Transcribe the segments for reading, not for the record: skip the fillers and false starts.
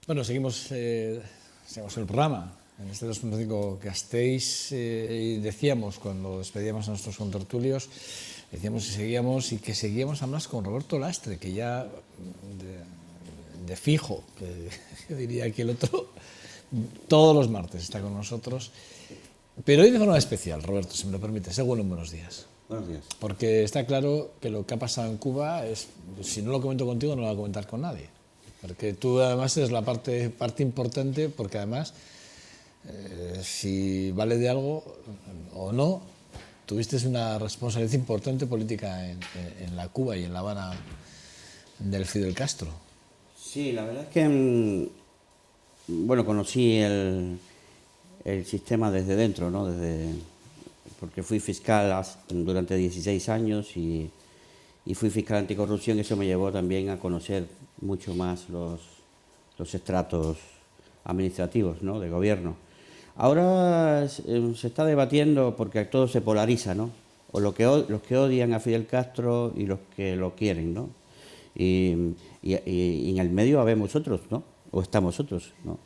Bueno, seguimos el programa en este 2.5 Gasteiz y decíamos cuando despedíamos a nuestros contertulios, decíamos y seguíamos y que seguíamos además con Roberto Lastre, que ya de fijo, que diría aquí el otro, todos los martes está con nosotros, pero hoy de forma especial, Roberto, si me lo permites. Bueno, buenos días. Buenos días. Porque está claro que lo que ha pasado en Cuba es, si no lo comento contigo, no lo voy a comentar con nadie. Porque tú además eres la parte importante, porque además, si vale de algo o no, tuviste una responsabilidad importante política en la Cuba y en La Habana del Fidel Castro. Sí, la verdad es que, bueno, conocí el sistema desde dentro, ¿no? Porque fui fiscal durante 16 años y fui fiscal anticorrupción, y eso me llevó también a conocer mucho más los estratos administrativos, ¿no? De gobierno. Ahora se está debatiendo porque todo se polariza, ¿no? O los que odian a Fidel Castro y los que lo quieren, ¿no? Y en el medio habemos otros, ¿no? O estamos otros, ¿no?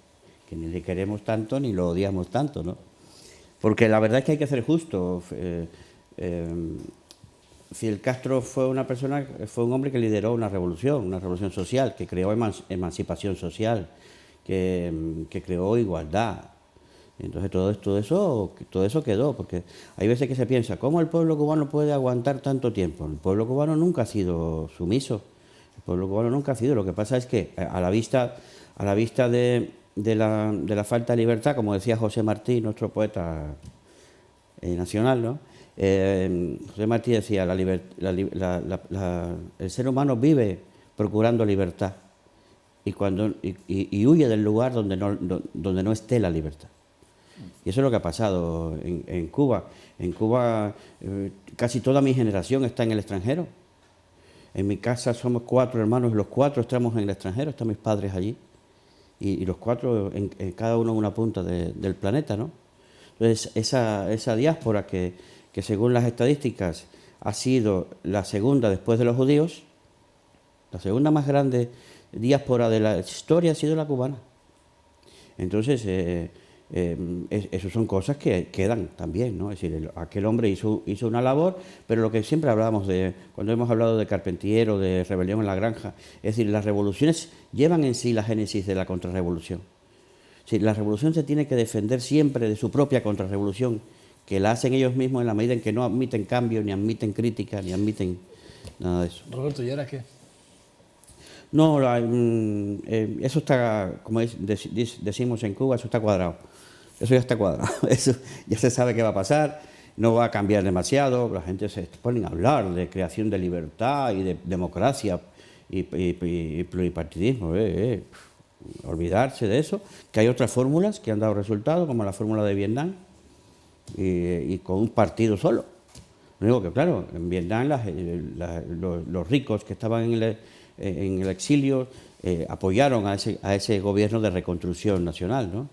Que ni le queremos tanto ni lo odiamos tanto, ¿no? Porque la verdad es que hay que ser justo. Fidel Castro fue un hombre que lideró una revolución social, que creó emancipación social, que creó igualdad. Entonces todo eso quedó, porque hay veces que se piensa, ¿cómo el pueblo cubano puede aguantar tanto tiempo? El pueblo cubano nunca ha sido sumiso, el pueblo cubano nunca ha sido. Lo que pasa es que a la vista de la falta de libertad, como decía José Martí, nuestro poeta nacional, ¿no? José Martí decía, el ser humano vive procurando libertad y huye del lugar donde no esté la libertad. Y eso es lo que ha pasado en Cuba. En Cuba casi toda mi generación está en el extranjero. En mi casa somos 4 hermanos y los 4 estamos en el extranjero, están mis padres allí. Y los 4 en cada uno en una punta del planeta, ¿no? Entonces esa diáspora que según las estadísticas ha sido la segunda después de los judíos, la segunda más grande diáspora de la historia ha sido la cubana. Entonces, eso son cosas que quedan también, ¿no? Es decir, aquel hombre hizo una labor, pero lo que siempre hablábamos cuando hemos hablado de Carpentier o de Rebelión en la Granja, es decir, las revoluciones llevan en sí la génesis de la contrarrevolución. Es decir, la revolución se tiene que defender siempre de su propia contrarrevolución, que la hacen ellos mismos en la medida en que no admiten cambio, ni admiten crítica, ni admiten nada de eso. Roberto, ¿y ahora qué? No, eso está, como decimos en Cuba, eso está cuadrado. Eso ya está cuadrado. Eso ya se sabe qué va a pasar, no va a cambiar demasiado. La gente se pone a hablar de creación de libertad y de democracia y pluripartidismo. Olvidarse de eso, que hay otras fórmulas que han dado resultados, como la fórmula de Vietnam, y con un partido solo. Lo único que, claro, en Vietnam los ricos que estaban en el exilio apoyaron a ese gobierno de reconstrucción nacional, ¿no?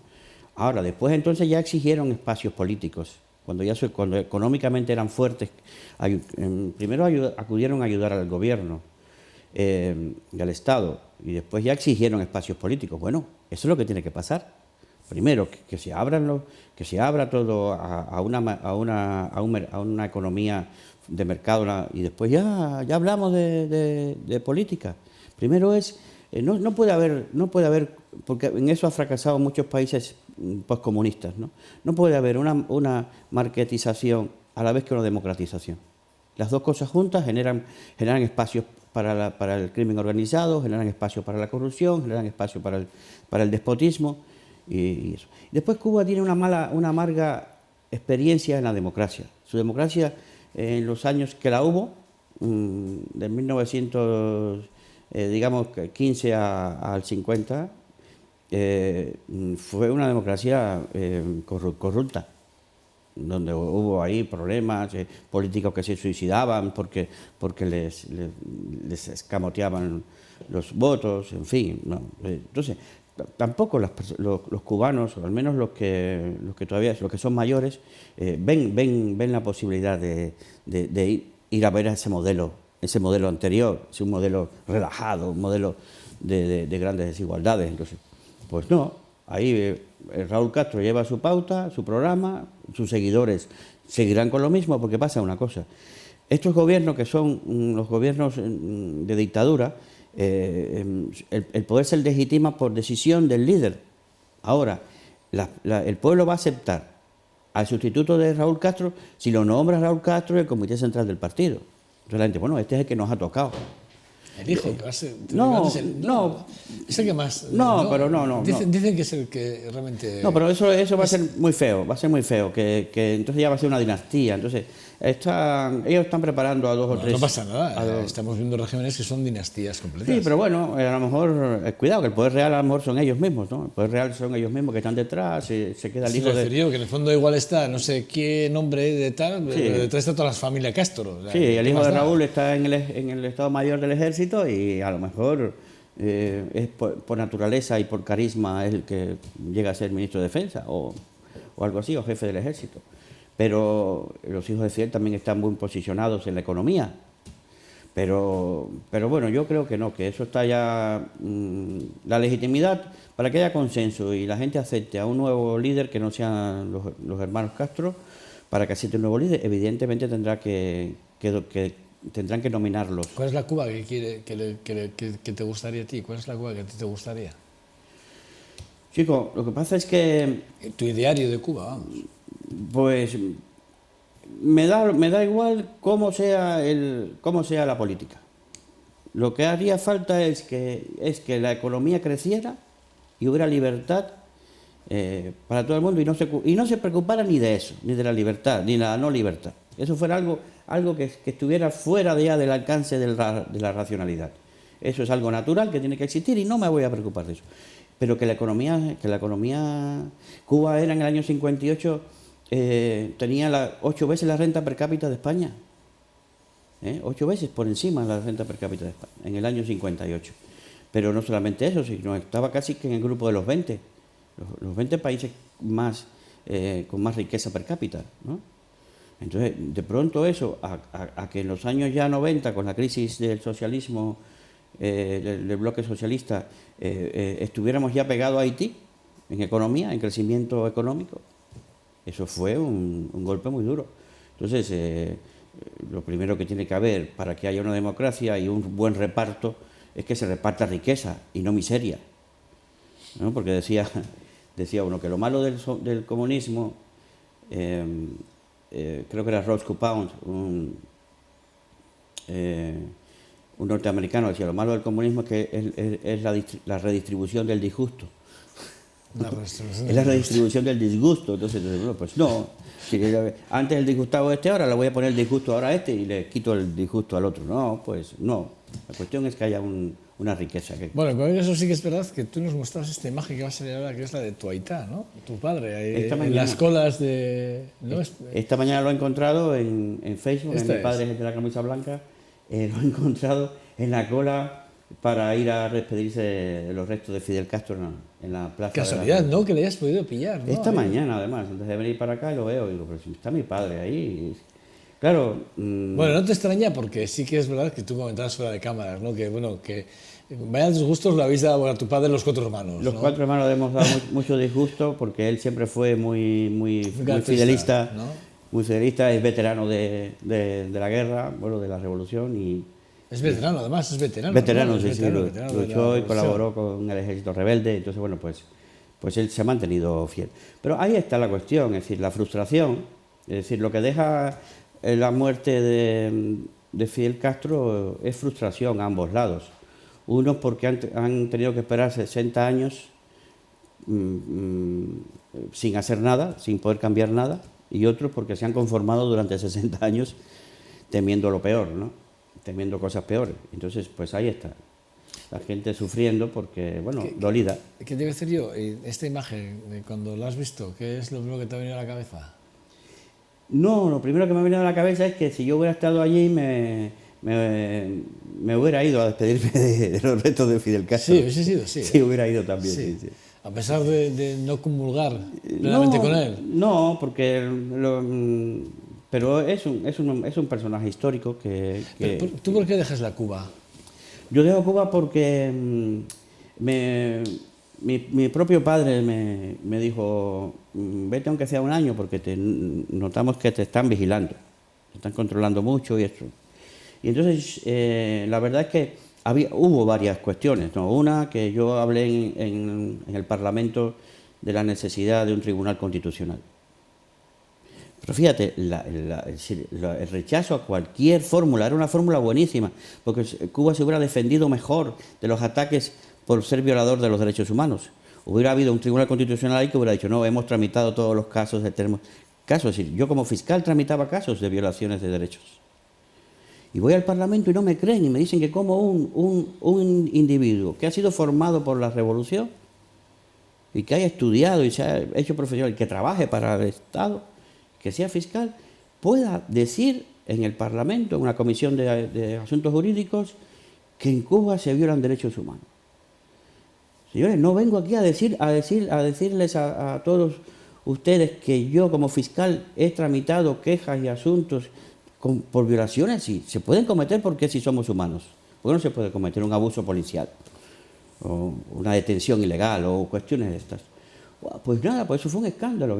Ahora, después entonces ya exigieron espacios políticos, cuando económicamente eran fuertes. Primero acudieron a ayudar al gobierno y al Estado, y después ya exigieron espacios políticos. Bueno, eso es lo que tiene que pasar. Primero, que se abra todo a una economía de mercado, y después ya hablamos de política. Primero no puede haber, porque en eso ha fracasado muchos países postcomunistas, ¿no? No puede haber una marketización a la vez que una democratización. Las dos cosas juntas generan espacios para el crimen organizado, generan espacios para la corrupción, generan espacio para el despotismo. Y eso. Después Cuba tiene una amarga experiencia en la democracia. Su democracia, en los años que la hubo, de 1915 al 50, fue una democracia corrupta, donde hubo ahí problemas, políticos que se suicidaban porque les escamoteaban los votos, en fin, ¿no? Entonces, tampoco los cubanos, o al menos los que son mayores, ven la posibilidad de ir a ver a ese modelo anterior, es un modelo relajado, un modelo de grandes desigualdades. Entonces, Pues no, ahí Raúl Castro lleva su pauta, su programa, sus seguidores seguirán con lo mismo, porque pasa una cosa. Estos gobiernos que son los gobiernos de dictadura, el poder se legitima por decisión del líder. Ahora, el pueblo va a aceptar al sustituto de Raúl Castro si lo nombra Raúl Castro y el Comité Central del partido. Entonces la gente, bueno, este es el que nos ha tocado. El hijo que va a ser... No, es el que más... pero no. Dicen que es el que realmente... No, pero eso va a ser muy feo, que entonces ya va a ser una dinastía. Entonces, ellos están preparando a dos o tres... No pasa nada, estamos viendo regímenes que son dinastías completas. Sí, pero bueno, a lo mejor, cuidado, que el poder real a lo mejor son ellos mismos, ¿no? El poder real son ellos mismos que están detrás, se queda el hijo de... que en el fondo igual está, no sé qué nombre de tal, pero detrás está toda la familia Castro. Sí, el hijo de Raúl está en el Estado Mayor del Ejército y a lo mejor es por naturaleza y por carisma es el que llega a ser ministro de Defensa o algo así, o jefe del Ejército. Pero los hijos de Fidel también están muy posicionados en la economía. Pero bueno, yo creo que no, que eso está ya... la legitimidad para que haya consenso y la gente acepte a un nuevo líder que no sean los hermanos Castro, para que acepte un nuevo líder, evidentemente tendrán que nominarlos. ¿Cuál es la Cuba que te gustaría a ti? ¿Cuál es la Cuba que a ti te gustaría? Chico, lo que pasa es que... Tu ideario de Cuba, vamos. Pues me da igual cómo sea la política. Lo que haría falta es que la economía creciera y hubiera libertad para todo el mundo y no se preocupara ni de eso, ni de la libertad, ni la no libertad. Eso fuera algo que estuviera fuera ya del alcance de la racionalidad. Eso es algo natural que tiene que existir y no me voy a preocupar de eso. Pero que la economía Cuba era en el año 58 tenía 8 veces la renta per cápita de España. 8 veces por encima de la renta per cápita de España, en el año 58. Pero no solamente eso, sino estaba casi que en el grupo de los 20, los 20 países con más riqueza per cápita, ¿no? Entonces, de pronto eso, a que en los años ya 90, con la crisis del socialismo, del bloque socialista, estuviéramos ya pegados a Haití, en economía, en crecimiento económico, eso fue un golpe muy duro. Entonces, lo primero que tiene que haber para que haya una democracia y un buen reparto es que se reparta riqueza y no miseria, ¿no? Porque decía uno que lo malo del comunismo, creo que era Roscoe Pound, un norteamericano, decía, lo malo del comunismo es que es la redistribución del disgusto. Es la redistribución del disgusto. Entonces, bueno, pues no. Si antes el disgustado ahora le voy a poner el disgusto ahora a este y le quito el disgusto al otro. No, pues no. La cuestión es que haya una riqueza. Bueno, con eso sí que es verdad que tú nos mostrabas esta imagen que va a salir ahora, que es la de tu aitá, ¿no? Tu padre, ahí, en las colas de... ¿no? Esta mañana lo he encontrado en Facebook, mi padre es de la camisa blanca, lo he encontrado en la cola para ir a despedirse de los restos de Fidel Castro en la plaza. Casualidad, ¿no? Que le hayas podido pillar, ¿no? Esta mañana, además, antes de venir para acá, lo veo y digo, pero si está mi padre ahí. Claro. Bueno, no te extraña porque sí que es verdad que tú comentabas fuera de cámaras, ¿no? Que bueno, que vaya disgustos lo habéis dado a tu padre los 4 hermanos. Los 4 hermanos le hemos dado mucho disgusto porque él siempre fue muy fidelista, ¿no? Muy fidelista, es veterano de la guerra, bueno, de la revolución y... Es veterano, además, es veterano. Veterano, ¿no? Sí, luchó y colaboró con el ejército rebelde, entonces, bueno, pues él se ha mantenido fiel. Pero ahí está la cuestión, es decir, la frustración, es decir, lo que deja la muerte de Fidel Castro es frustración a ambos lados. Unos porque han tenido que esperar 60 años sin hacer nada, sin poder cambiar nada, y otros porque se han conformado durante 60 años temiendo lo peor, ¿no? Temiendo cosas peores. Entonces, pues ahí está. La gente sufriendo porque, bueno, dolida. ¿Qué te iba a decir yo? Esta imagen, cuando la has visto, ¿qué es lo primero que te ha venido a la cabeza? No, lo primero que me ha venido a la cabeza es que si yo hubiera estado allí me hubiera ido a despedirme de los restos de Fidel Castro. Sí, hubiese sido, sí. Sí, hubiera ido también. Sí. Sí. A pesar de no comulgar plenamente con él. No, porque... Pero es un personaje histórico que... ¿Tú por qué dejas la Cuba? Yo dejo Cuba porque mi propio padre me dijo, vete aunque sea un año porque notamos que te están vigilando, te están controlando mucho y eso. Y entonces, la verdad es que hubo varias cuestiones, ¿no? Una, que yo hablé en el Parlamento de la necesidad de un tribunal constitucional. Pero fíjate, el rechazo a cualquier fórmula, era una fórmula buenísima, porque Cuba se hubiera defendido mejor de los ataques por ser violador de los derechos humanos. Hubiera habido un tribunal constitucional ahí que hubiera dicho, no, hemos tramitado todos los casos, tenemos casos. Es decir, yo como fiscal tramitaba casos de violaciones de derechos. Y voy al Parlamento y no me creen y me dicen que como un individuo que ha sido formado por la revolución y que haya estudiado y se ha hecho profesional, que trabaje para el Estado, que sea fiscal, pueda decir en el Parlamento, en una comisión de asuntos jurídicos, que en Cuba se violan derechos humanos. Señores, no vengo aquí a decirles a todos ustedes que yo como fiscal he tramitado quejas y asuntos por violaciones. Sí, se pueden cometer porque si somos humanos. Porque no se puede cometer un abuso policial o una detención ilegal o cuestiones de estas. Pues nada, pues eso fue un escándalo.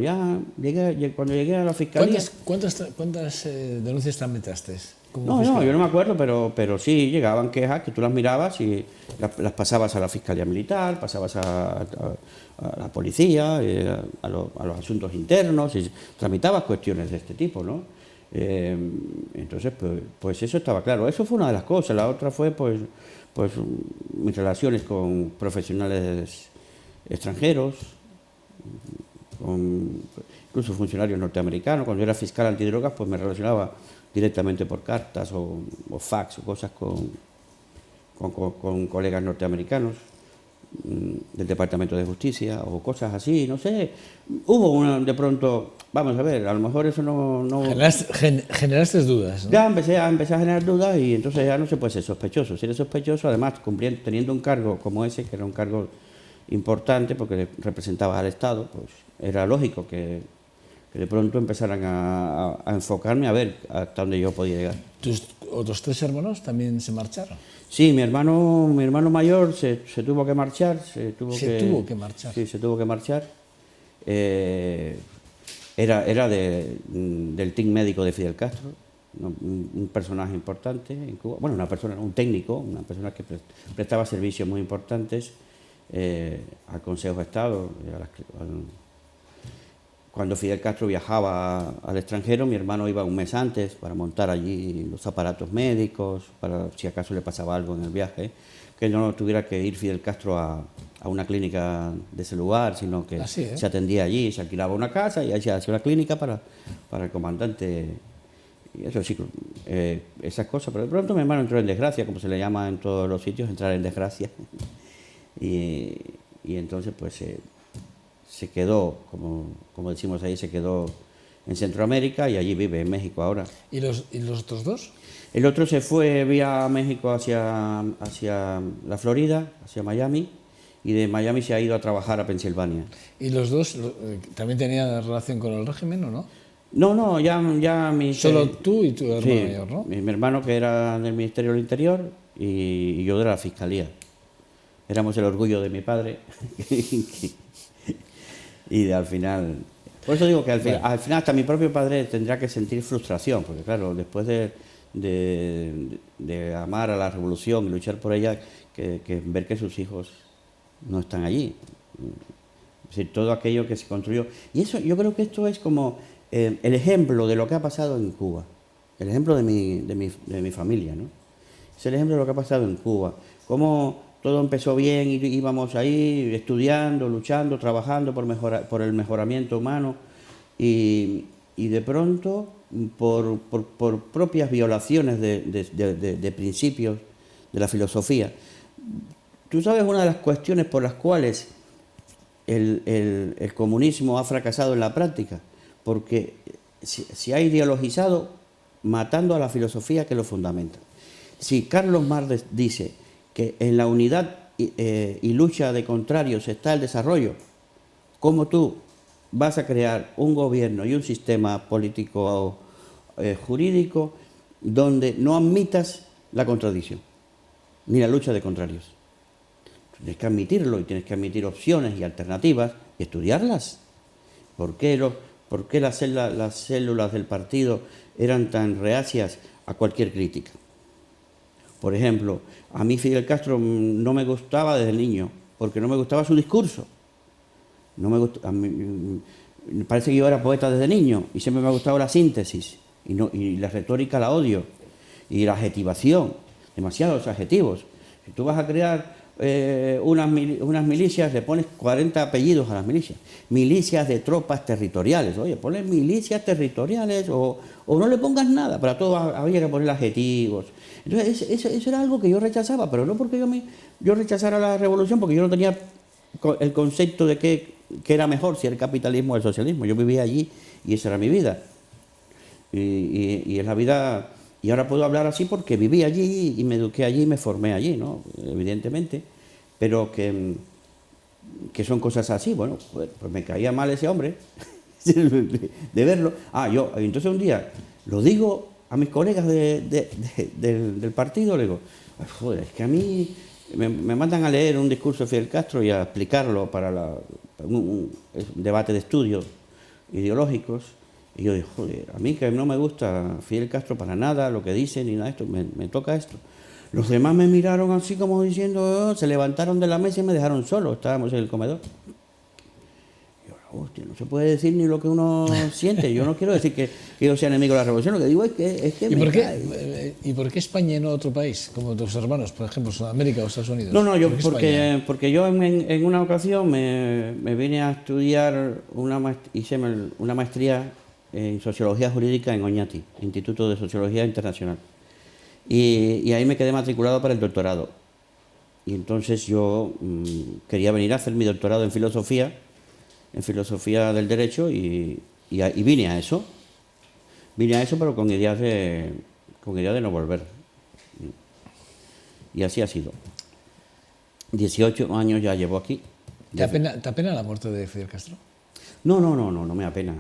Cuando llegué a la fiscalía... ¿Cuántas denuncias tramitaste? No, yo no me acuerdo, pero sí llegaban quejas que tú las mirabas y las pasabas a la Fiscalía Militar, pasabas a la policía, a los asuntos internos, y tramitabas cuestiones de este tipo, ¿no? Entonces, pues eso estaba claro. Eso fue una de las cosas. La otra fue, pues mis relaciones con profesionales extranjeros, con incluso funcionarios norteamericanos. Cuando yo era fiscal antidrogas, pues me relacionaba directamente por cartas o fax o cosas con colegas norteamericanos del Departamento de Justicia o cosas así, no sé. Hubo de pronto, vamos a ver, a lo mejor eso no... Generaste dudas, ¿no? Ya empecé a generar dudas y entonces ya no se puede ser sospechoso. Si eres sospechoso, además, teniendo un cargo como ese, que era un cargo importante porque representaba al Estado, pues era lógico que de pronto empezaran a enfocarme a ver hasta dónde yo podía llegar. ¿Tus otros 3 hermanos también se marcharon? Sí, mi hermano mayor se tuvo que marchar. ¿Se tuvo que marchar? Sí, se tuvo que marchar. Era del team médico de Fidel Castro, un personaje importante en Cuba. Bueno, un técnico, una persona que prestaba servicios muy importantes al Consejo de Estado. Cuando Fidel Castro viajaba al extranjero, mi hermano iba un mes antes para montar allí los aparatos médicos, para si acaso le pasaba algo en el viaje, que no tuviera que ir Fidel Castro a una clínica de ese lugar, sino que se atendía allí, se alquilaba una casa y ahí se hacía una clínica para el comandante. Y eso sí, esas cosas. Pero de pronto mi hermano entró en desgracia, como se le llama en todos los sitios, entrar en desgracia. Y entonces pues se quedó, como decimos ahí, se quedó en Centroamérica y allí vive, en México ahora. ¿Y los otros 2? El otro se fue vía México hacia la Florida, hacia Miami, y de Miami se ha ido a trabajar a Pensilvania. ¿Y los 2 también tenían relación con el régimen o no? No, ya Solo tú y tu hermano mayor, ¿no? Mi hermano, que era del Ministerio del Interior, y yo de la Fiscalía. Éramos el orgullo de mi padre. Y al final... Por eso digo que al final hasta mi propio padre tendrá que sentir frustración, porque claro, después de amar a la revolución y luchar por ella, que ver que sus hijos no están allí. Es decir, todo aquello que se construyó. Y eso, yo creo que esto es como el ejemplo de lo que ha pasado en Cuba. El ejemplo de mi familia, ¿no? Es el ejemplo de lo que ha pasado en Cuba. Cómo todo empezó bien y íbamos ahí estudiando, luchando, trabajando por el mejoramiento humano y de pronto por propias violaciones de principios de la filosofía. Tú sabes, una de las cuestiones por las cuales el comunismo ha fracasado en la práctica, porque se ha ideologizado matando a la filosofía que lo fundamenta. Si Carlos Marx dice que en la unidad y lucha de contrarios está el desarrollo, ¿cómo tú vas a crear un gobierno y un sistema político jurídico donde no admitas la contradicción ni la lucha de contrarios? Tienes que admitirlo y tienes que admitir opciones y alternativas y estudiarlas. ¿Por qué las células del partido eran tan reacias a cualquier crítica? Por ejemplo, a mí Fidel Castro no me gustaba desde niño, porque no me gustaba su discurso. No me parece que yo era poeta desde niño y siempre me ha gustado la síntesis y la retórica la odio y la adjetivación, demasiados adjetivos. Si tú vas a crear unas milicias, le pones 40 apellidos a las milicias. Milicias de tropas territoriales. Oye, ponle milicias territoriales o no le pongas nada. Para todo había que poner adjetivos. Entonces, eso era algo que yo rechazaba, pero no porque yo rechazara la revolución, porque yo no tenía el concepto de qué era mejor, si el capitalismo o el socialismo. Yo vivía allí y esa era mi vida. Y es la vida. Y ahora puedo hablar así porque viví allí y me eduqué allí y me formé allí, ¿no? Evidentemente. Pero que son cosas así. Bueno, pues me caía mal ese hombre de verlo. Entonces un día lo digo a mis colegas del partido, le digo, joder, es que a mí me mandan a leer un discurso de Fidel Castro y a explicarlo para un debate de estudios ideológicos. Y yo digo, joder, a mí que no me gusta Fidel Castro para nada, lo que dice, ni nada de esto, me toca esto. Los demás me miraron así como diciendo, se levantaron de la mesa y me dejaron solo, estábamos en el comedor. Y yo, hostia, no se puede decir ni lo que uno siente. Yo no quiero decir que yo sea enemigo de la revolución, lo que digo es que ¿Y por qué España y no otro país, como tus hermanos, por ejemplo, Sudamérica o Estados Unidos? No, porque yo en una ocasión me vine a estudiar hice una maestría en Sociología Jurídica en Oñati, Instituto de Sociología Internacional. Y ahí me quedé matriculado para el doctorado. Y entonces yo quería venir a hacer mi doctorado en filosofía del derecho y vine a eso. Vine a eso, pero con ideas de no volver. Y así ha sido. 18 años ya llevo aquí. ¿Te apena la muerte de Fidel Castro? No me apena.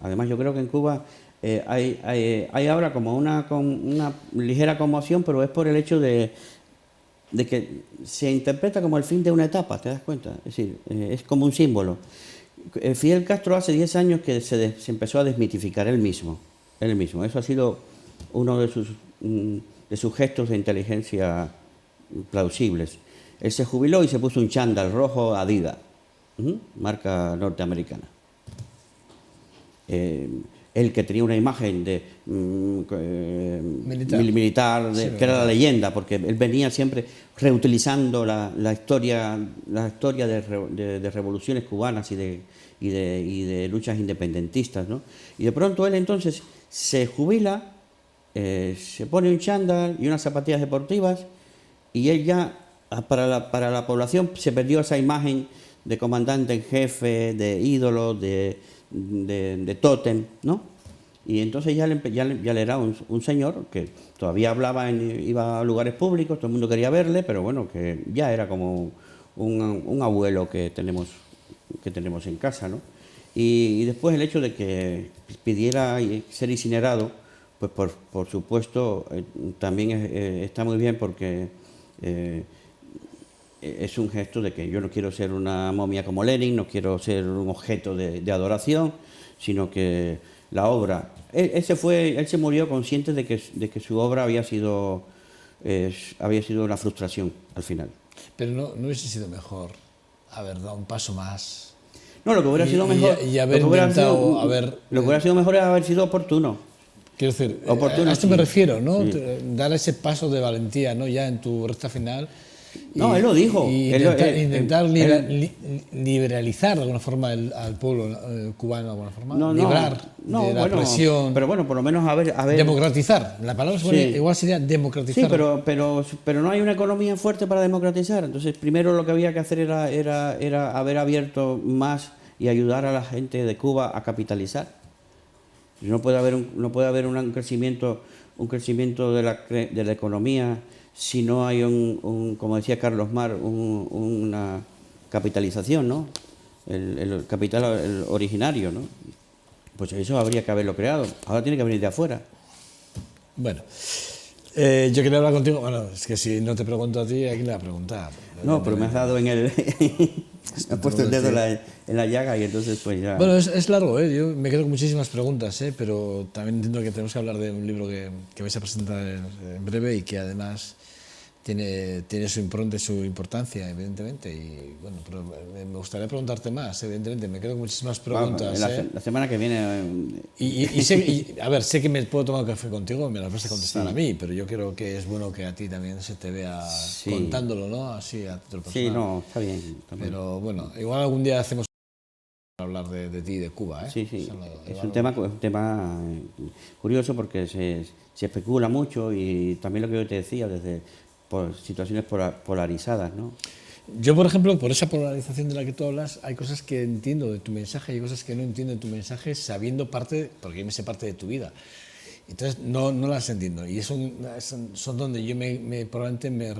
Además, yo creo que en Cuba hay ahora como una ligera conmoción, pero es por el hecho de que se interpreta como el fin de una etapa, ¿te das cuenta? Es decir, es como un símbolo. Fidel Castro hace 10 años que se empezó a desmitificar él mismo. Eso ha sido uno de sus gestos de inteligencia plausibles. Él se jubiló y se puso un chándal rojo Adidas, marca norteamericana. Él que tenía una imagen de militar sí, que era la leyenda, porque él venía siempre reutilizando la historia de revoluciones cubanas y de luchas independentistas, ¿no? Y de pronto él entonces se jubila, se pone un chándal y unas zapatillas deportivas, y él ya para la población se perdió esa imagen de comandante en jefe, de ídolo, de tótem, ¿no? Y entonces ya le era un señor que todavía hablaba, iba a lugares públicos, todo el mundo quería verle, pero bueno, que ya era como un abuelo que tenemos en casa, ¿no? Y después el hecho de que pidiera ser incinerado, pues por supuesto también está muy bien, porque es un gesto de que yo no quiero ser una momia como Lenin, no quiero ser un objeto de adoración, sino que la obra, él se murió consciente de que su obra había sido una frustración al final. Pero no hubiese sido mejor haber dado un paso más. No, lo que hubiera sido mejor. Y haber intentado lo que hubiera sido mejor es haber sido oportuno. Quiero decir, oportuno, a esto me refiero, ¿no? Sí. Dar ese paso de valentía, ¿no? Ya en tu recta final. No, él lo dijo. Intentar liberalizar de alguna forma al pueblo cubano, de alguna forma. Librar de la presión. Pero bueno, por lo menos haber democratizar. La palabra igual sería democratizar. Sí, pero no hay una economía fuerte para democratizar. Entonces, primero lo que había que hacer era haber abierto más y ayudar a la gente de Cuba a capitalizar. No puede haber un crecimiento de la economía si no hay como decía Carlos Mar, una capitalización, ¿no? El capital originario, ¿no? Pues eso habría que haberlo creado. Ahora tiene que venir de afuera. Bueno, Yo quería hablar contigo. Bueno, es que si no te pregunto a ti, ¿a quién le va a preguntar? No, pero me has dado en el... me has puesto el dedo en la llaga y entonces pues ya... Bueno, es largo, ¿eh? Yo me quedo con muchísimas preguntas, ¿eh? Pero también entiendo que tenemos que hablar de un libro que vais a presentar en breve y que además tiene su impronta y su importancia, evidentemente. Y bueno, pero me gustaría preguntarte más, evidentemente. Me quedo con muchísimas preguntas. La semana que viene... A ver, sé que me puedo tomar un café contigo, me las vas a contestar a mí, pero yo creo que es bueno que a ti también se te vea contándolo, ¿no? Así a título personal. Sí, no, está bien. Pero bueno, igual algún día hacemos hablar de ti y de Cuba, ¿eh? Sí, sí. Es un tema curioso porque se especula mucho y también lo que yo te decía, desde situaciones polarizadas, ¿no? Yo, por ejemplo, por esa polarización de la que tú hablas, hay cosas que entiendo de tu mensaje y cosas que no entiendo de tu mensaje sabiendo parte, porque yo me sé parte de tu vida. Entonces, no las entiendo. Y son donde yo probablemente me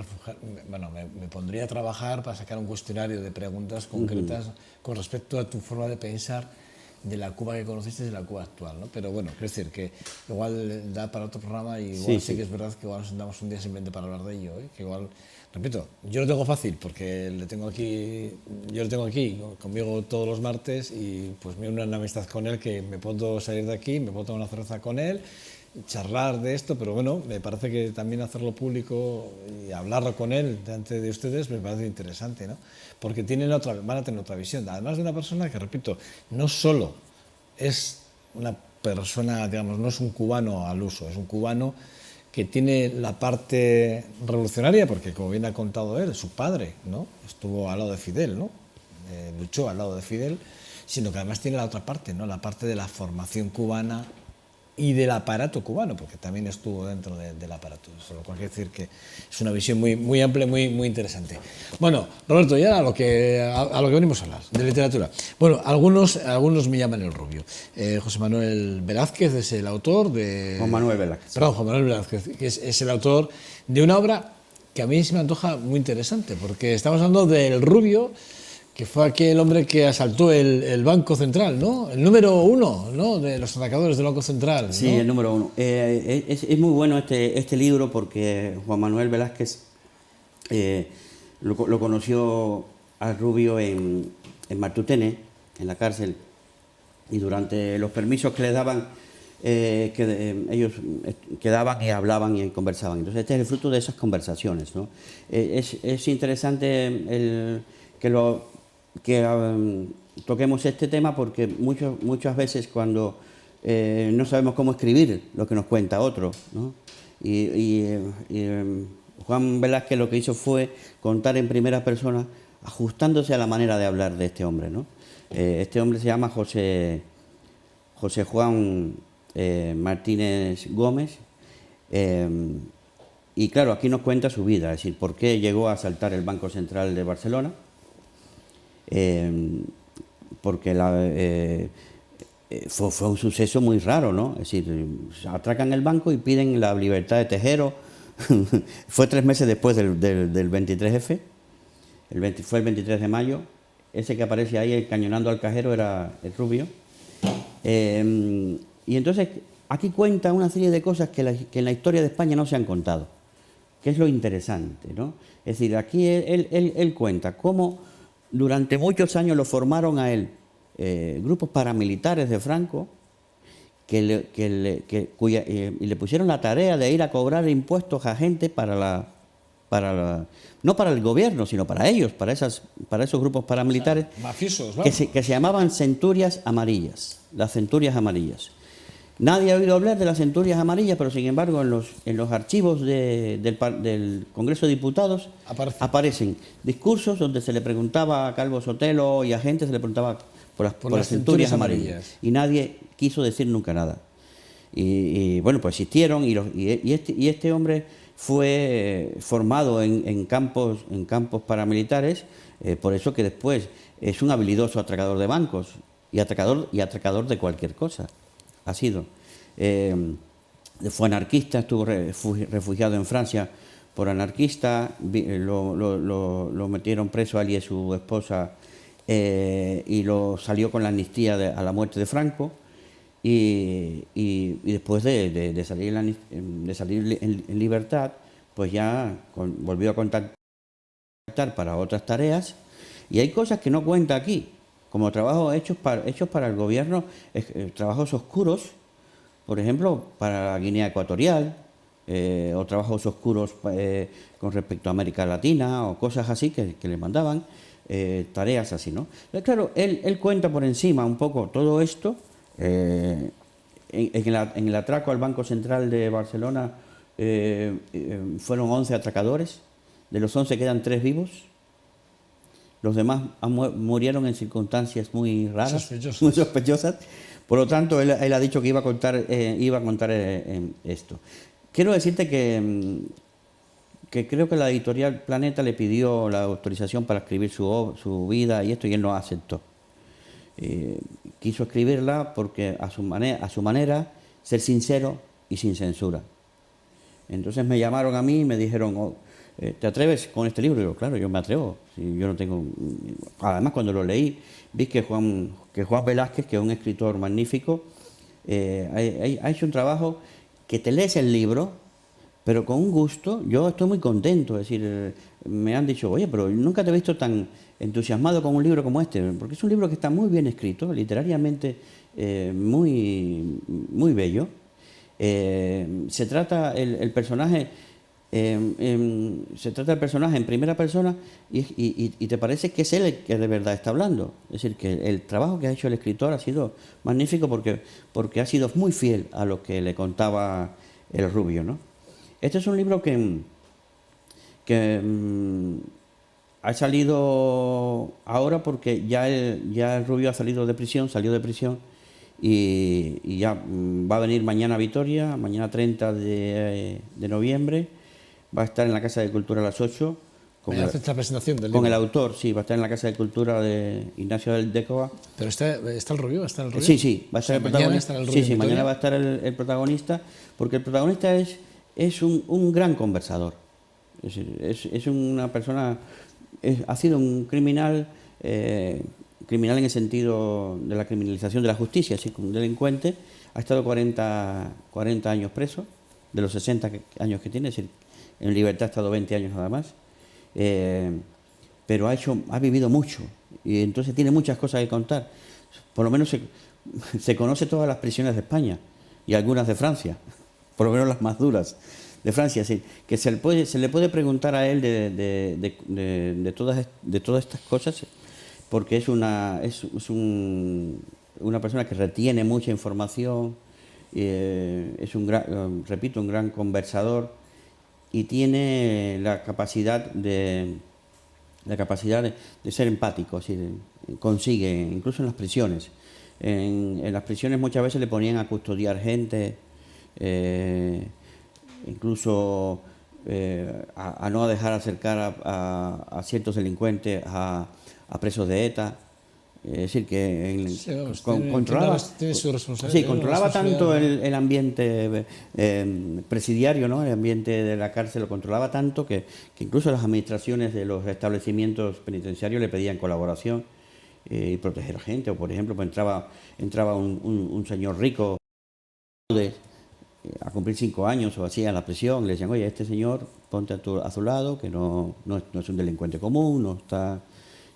pondría a trabajar para sacar un cuestionario de preguntas concretas con respecto a tu forma de pensar de la Cuba que conociste y de la Cuba actual, ¿no? Pero bueno, quiero decir que igual da para otro programa y igual sí que es verdad que igual nos sentamos un día simplemente para hablar de ello, ¿eh? Que igual, repito, yo lo tengo fácil porque yo lo tengo aquí conmigo todos los martes y pues me uno en amistad con él que me puedo salir de aquí, me puedo tomar una cerveza con él, charlar de esto, pero bueno, me parece que también hacerlo público y hablarlo con él delante de ustedes me parece interesante, ¿no? Porque van a tener otra visión, además de una persona que, repito, no solo es una persona, digamos, no es un cubano al uso, es un cubano que tiene la parte revolucionaria, porque como bien ha contado él, su padre, ¿no? Estuvo al lado de Fidel, ¿no? Luchó al lado de Fidel, sino que además tiene la otra parte, ¿no? La parte de la formación cubana y del aparato cubano, porque también estuvo dentro del aparato. Eso lo cual quiere decir que es una visión muy amplia, muy interesante. Bueno, Roberto, ya a lo que venimos a hablar, de literatura. Bueno, algunos me llaman el rubio. José Manuel Velázquez es el autor de... Juan Manuel Velázquez. Perdón, Juan Manuel Velázquez, que es el autor de una obra que a mí se me antoja muy interesante, porque estamos hablando del Rubio, que fue aquel hombre que asaltó el Banco Central, ¿no? El número 1, ¿no? De los atacadores del Banco Central, ¿no? Sí, el número 1. Es muy bueno este libro porque Juan Manuel Velázquez lo conoció al Rubio en Martutene, en la cárcel, y durante los permisos que le daban, ellos quedaban y hablaban y conversaban. Entonces este es el fruto de esas conversaciones, ¿no? Es interesante que toquemos este tema porque muchas veces cuando no sabemos cómo escribir lo que nos cuenta otro, ¿no? Juan Velázquez lo que hizo fue contar en primera persona, ajustándose a la manera de hablar de este hombre, ¿no? Este hombre se llama José Juan Martínez Gómez, y claro, aquí nos cuenta su vida, es decir, por qué llegó a asaltar el Banco Central de Barcelona. Porque fue un suceso muy raro, ¿no? Es decir, atracan el banco y piden la libertad de Tejero. Fue 3 meses después del 23F, fue el 23 de mayo. Ese que aparece ahí cañonando al cajero era el Rubio. Y entonces aquí cuenta una serie de cosas que en la historia de España no se han contado, que es lo interesante, ¿no? Es decir, aquí él cuenta cómo durante muchos años lo formaron a él grupos paramilitares de Franco y le pusieron la tarea de ir a cobrar impuestos a gente no para el gobierno, sino para ellos, para esos grupos paramilitares, o sea, mafiosos, ¿no? que se llamaban centurias amarillas, las centurias amarillas. Nadie ha oído hablar de las centurias amarillas, pero sin embargo en los archivos del Congreso de Diputados aparecen discursos donde se le preguntaba a Calvo Sotelo y a gente, se le preguntaba por las centurias amarillas. Y nadie quiso decir nunca nada. Y bueno, pues existieron y este hombre fue formado en campos paramilitares, por eso que después es un habilidoso atracador de bancos y atracador de cualquier cosa. Ha sido. Fue anarquista, estuvo refugiado en Francia por anarquista, lo metieron preso a él y a su esposa y lo salió con la amnistía a la muerte de Franco. y después de salir, de salir en libertad, pues ya volvió a contactar para otras tareas, y hay cosas que no cuenta aquí, como trabajos hechos para el gobierno, trabajos oscuros, por ejemplo, para Guinea Ecuatorial, o trabajos oscuros con respecto a América Latina, o cosas así que le mandaban, tareas así, ¿no? Pero claro, él cuenta por encima un poco todo esto. En el atraco al Banco Central de Barcelona fueron 11 atracadores, de los 11 quedan 3 vivos, los demás murieron en circunstancias muy raras, muy sospechosas. Por lo tanto, él ha dicho que iba a contar esto. Quiero decirte que creo que la editorial Planeta le pidió la autorización para escribir su vida y esto, y él no aceptó. Quiso escribirla porque a su manera, ser sincero y sin censura. Entonces me llamaron a mí y me dijeron, ¿te atreves con este libro? Y yo, claro, yo me atrevo. Si yo no tengo... Además, cuando lo leí, vi que Juan Velázquez, que es un escritor magnífico, ha hecho un trabajo que te lees el libro, pero con un gusto. Yo estoy muy contento. Es decir, me han dicho, oye, pero nunca te he visto tan entusiasmado con un libro como este, porque es un libro que está muy bien escrito, literariamente muy, muy bello. Se trata el personaje en primera persona y te parece que es él el que de verdad está hablando. Es decir, que el trabajo que ha hecho el escritor ha sido magnífico porque ha sido muy fiel a lo que le contaba el Rubio, ¿no? Este es un libro que ha salido ahora porque ya el Rubio salió de prisión y ya va a venir mañana a Vitoria, mañana 30 de noviembre, va a estar en la Casa de Cultura a las 8. Esta presentación del con libro. El autor, sí, va a estar en la Casa de Cultura de Ignacio del Décova. ¿Pero está el Rubio? ¿Está el Rubio? Sí, va a estar el protagonista. Sí, mañana va a estar el protagonista, porque el protagonista es un gran conversador. Es decir, es una persona, ha sido un criminal, criminal en el sentido de la criminalización de la justicia, así como un delincuente. Ha estado 40 años preso, de los 60 años que tiene, es decir, en libertad ha estado 20 años nada más. Pero ha vivido mucho y entonces tiene muchas cosas que contar. Por lo menos se conoce todas las prisiones de España y algunas de Francia, por lo menos las más duras de Francia. Así que se le puede preguntar a él de todas estas cosas, porque es una persona que retiene mucha información, es un gran conversador y tiene la capacidad de ser empático, es decir, consigue, incluso en las prisiones. En las prisiones muchas veces le ponían a custodiar gente, incluso a no dejar acercar a ciertos delincuentes a presos de ETA. Es decir, que controlaba tanto el ambiente presidiario, ¿no? El ambiente de la cárcel lo controlaba tanto que incluso las administraciones de los establecimientos penitenciarios le pedían colaboración y proteger a gente. O, por ejemplo, pues entraba un señor rico a cumplir 5 años o así a la prisión, le decían, oye, este señor ponte a su lado, que no es un delincuente común, no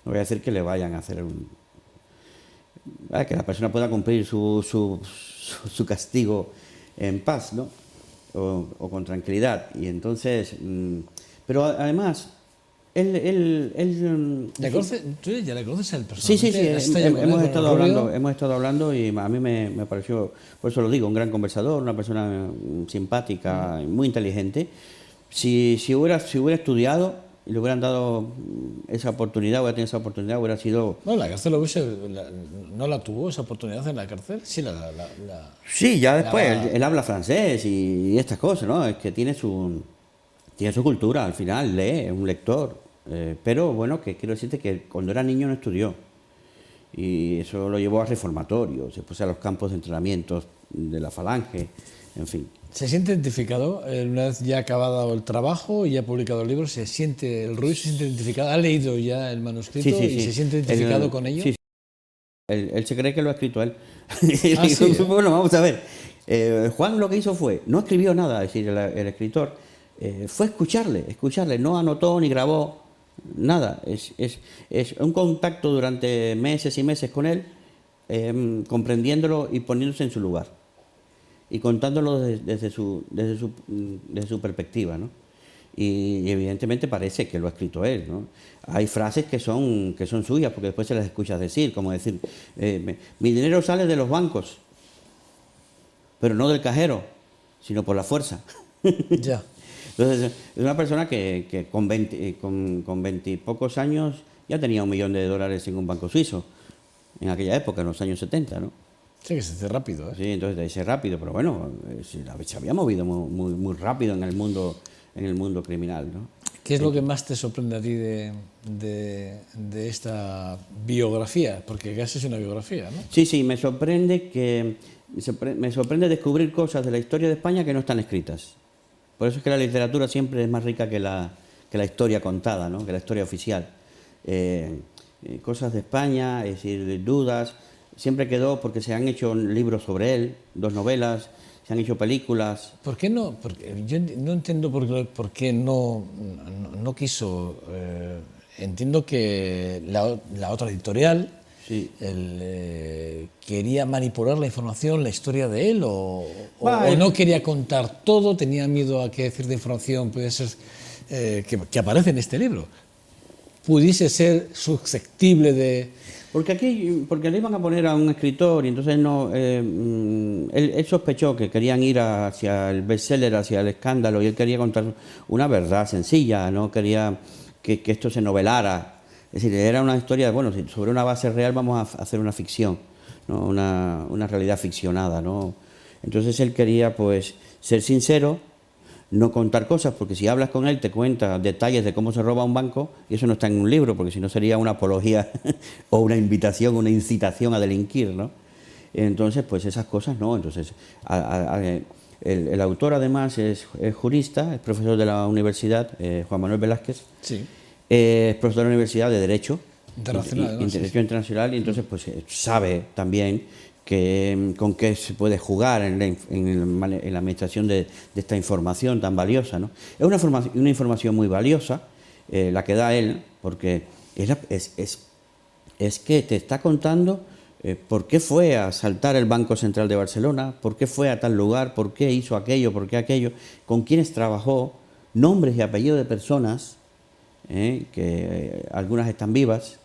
voy a decir que le vayan a hacer que la persona pueda cumplir su castigo en paz, ¿no? O con tranquilidad. Y entonces, pero además, ¿Tú ya le conoces a él Sí, personalmente? hemos estado hablando y a mí me pareció, por eso lo digo, un gran conversador, una persona simpática, muy inteligente. Si hubiera estudiado y le hubieran dado esa oportunidad, hubiera sido... No, la cárcel no la tuvo esa oportunidad en la cárcel, sí Sí, ya después, él habla francés y estas cosas, ¿no? Es que tiene su cultura, al final lee, es un lector. Pero bueno, que quiero decirte que cuando era niño no estudió. Y eso lo llevó a reformatorios, después a los campos de entrenamiento de la Falange, en fin. ¿Se siente identificado una vez ya acabado el trabajo y ya publicado el libro? ¿El Rubio se siente identificado? ¿Ha leído ya el manuscrito y se siente identificado con ello? Sí, Él se cree que lo ha escrito él. Ah, sí, ¿eh? Bueno, vamos a ver. Juan lo que hizo fue, no escribió nada, es decir, el escritor, fue escucharle, no anotó ni grabó nada. Es un contacto durante meses y meses con él, comprendiéndolo y poniéndose en su lugar. Y contándolo desde su perspectiva, ¿no? Y evidentemente parece que lo ha escrito él, ¿no? Hay frases que son suyas, porque después se las escuchas decir, como decir, mi dinero sale de los bancos, pero no del cajero, sino por la fuerza. Ya. Entonces, es una persona que con 20 y pocos años ya tenía $1 millón en un banco suizo, en aquella época, en los años 70, ¿no? Sí, que se hace rápido, ¿eh? Sí, entonces de ese rápido, pero bueno, se había movido muy rápido en el mundo criminal, ¿no? ¿Qué es lo que más te sorprende a ti de esta biografía? Porque casi es una biografía, ¿no? Sí, me sorprende descubrir cosas de la historia de España que no están escritas. Por eso es que la literatura siempre es más rica que la historia contada, ¿no? Que la historia oficial. Cosas de España, es decir, dudas. Siempre quedó porque se han hecho libros sobre él, 2 novelas, se han hecho películas. ¿Por qué no? Porque yo no entiendo por qué no quiso. Entiendo que la otra editorial Sí. quería manipular la información, la historia de él, o no quería contar todo, tenía miedo a que cierta información puede ser que aparece en este libro pudiese ser susceptible de... Porque le iban a poner a un escritor y entonces él sospechó que querían ir hacia el bestseller, hacia el escándalo, y él quería contar una verdad sencilla, no quería que esto se novelara. Es decir, era una historia, bueno, sobre una base real vamos a hacer una ficción, ¿no? Una realidad ficcionada, ¿no? Entonces él quería, pues, ser sincero, no contar cosas, porque si hablas con él te cuenta detalles de cómo se roba un banco, y eso no está en un libro, porque si no sería una apología o una invitación, una incitación a delinquir, ¿no? Entonces, pues esas cosas no. Entonces, el autor además es jurista, es profesor de la universidad, Juan Manuel Velázquez, sí, es profesor de la Universidad de Derecho internacional, Derecho Internacional, y entonces pues sabe también con qué se puede jugar en la administración de esta información tan valiosa, ¿no? Es una información muy valiosa, la que da él, porque es que te está contando por qué fue a asaltar el Banco Central de Barcelona, por qué fue a tal lugar, por qué hizo aquello, por qué aquello, con quiénes trabajó, nombres y apellidos de personas, que algunas están vivas,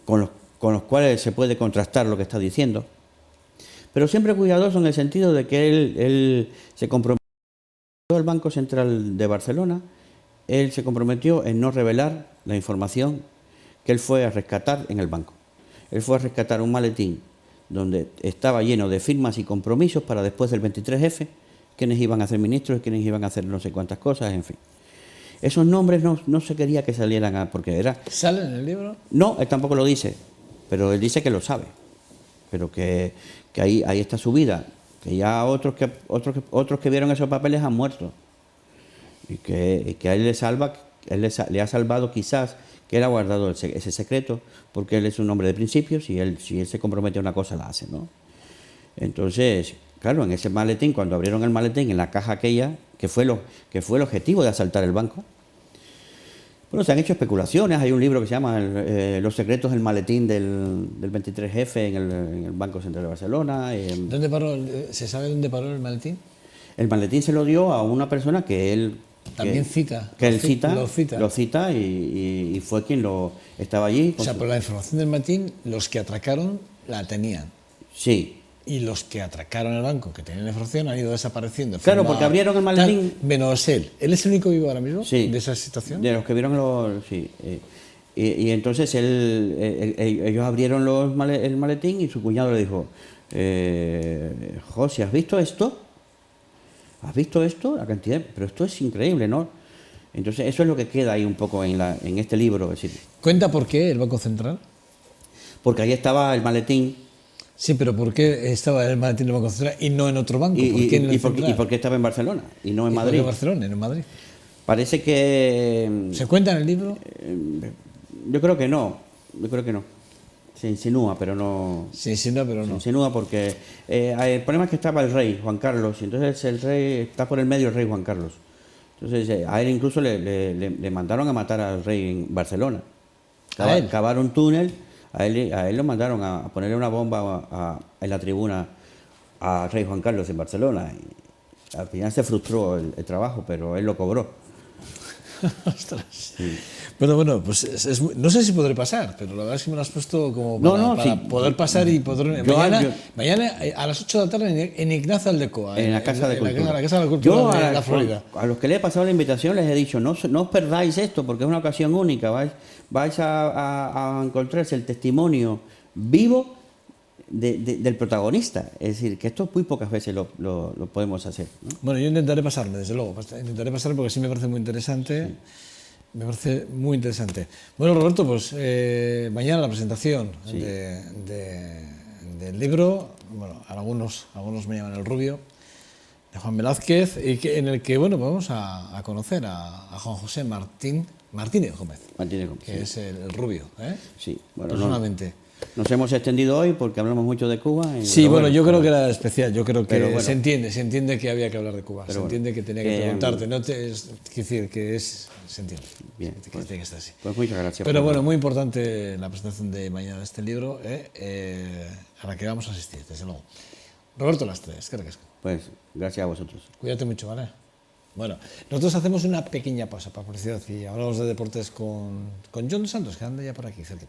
con los cuales se puede contrastar lo que está diciendo, pero siempre cuidadoso en el sentido de que él se comprometió al Banco Central de Barcelona, él se comprometió en no revelar la información que él fue a rescatar en el banco. Él fue a rescatar un maletín donde estaba lleno de firmas y compromisos para después del 23F, quienes iban a ser ministros, quienes iban a hacer no sé cuántas cosas, en fin. Esos nombres no se quería que salieran porque era... ¿Sale en el libro? No, él tampoco lo dice, pero él dice que lo sabe, pero que ahí está su vida, que ya otros que vieron esos papeles han muerto, y que a él le ha salvado quizás que él ha guardado ese secreto, porque él es un hombre de principios y si él se compromete a una cosa la hace, ¿no? Entonces, claro, en ese maletín, cuando abrieron el maletín, en la caja aquella, que fue el objetivo de asaltar el banco, bueno, se han hecho especulaciones. Hay un libro que se llama Los secretos del maletín del 23F en el Banco Central de Barcelona. ¿Dónde paró? ¿Se sabe dónde paró el maletín? El maletín se lo dio a una persona que él... También cita. Que él Lo cita y fue quien estaba allí. O sea, por la información del maletín, los que atracaron la tenían. Sí. Y los que atracaron el banco, que tenían la información, han ido desapareciendo. Claro, porque abrieron el maletín... Menos él. ¿Él es el único vivo ahora mismo? Sí. ¿De esa situación? De los que vieron sí. Y entonces ellos abrieron el maletín y su cuñado le dijo, José, ¿has visto esto? ¿Has visto esto? La cantidad, pero esto es increíble, ¿no? Entonces eso es lo que queda ahí un poco en este libro. Es decir, ¿Cuenta por qué el Banco Central? Porque ahí estaba el maletín. Sí, pero ¿por qué estaba el maletín del Banco Central y no en otro banco? ¿Y por qué estaba en Barcelona y no en Madrid? En Barcelona y no en Madrid. Parece que... ¿Se cuenta en el libro? Yo creo que no. Se insinúa, pero no... Sí, sí, no, pero Se no. insinúa porque el problema es que estaba el rey, Juan Carlos, y entonces el rey está por el medio el rey Juan Carlos. Entonces a él incluso le mandaron a matar al rey en Barcelona. ¿A él? Cavar un túnel, a él lo mandaron a ponerle una bomba en la tribuna al rey Juan Carlos en Barcelona. Y al final se frustró el trabajo, pero él lo cobró. Ostras. Bueno, pues no sé si podré pasar, pero la verdad es que me lo has puesto como No, para sí. poder pasar y poder... Mañana a las 8 de la tarde en Ignacio Aldecoa, En la Casa de Cultura. la Casa de la Cultura Yo de la Florida. a los que les he pasado la invitación les he dicho, no os perdáis esto porque es una ocasión única, vais a encontrarse el testimonio vivo del protagonista. Es decir, que esto muy pocas veces lo podemos hacer, ¿no? Bueno, yo intentaré pasarme, desde luego. Intentaré pasarme porque sí me parece muy interesante. Sí. Me parece muy interesante. Bueno, Roberto, pues mañana la presentación sí. del libro. Bueno, algunos me llaman El Rubio, de Juan Velázquez, en el que, bueno, vamos a conocer a Juan José Martínez Gómez. Que sí. Es el Rubio, ¿eh? Sí, bueno, personalmente. Nos hemos extendido hoy porque hablamos mucho de Cuba. Sí, bueno, yo creo que era especial. Yo creo que bueno, se entiende que había que hablar de Cuba. Se entiende que tenía que preguntarte. No es decir, que se entiende. Bien, que tiene que estar así. Pues muchas gracias. Pero bueno, muy importante la presentación de mañana de este libro, a la que vamos a asistir, desde luego. Roberto Lastres, ¿qué recas? Pues gracias a vosotros. Cuídate mucho, ¿vale? Bueno, nosotros hacemos una pequeña pausa para publicidad y hablamos de deportes con John Santos, que anda ya por aquí cerquita.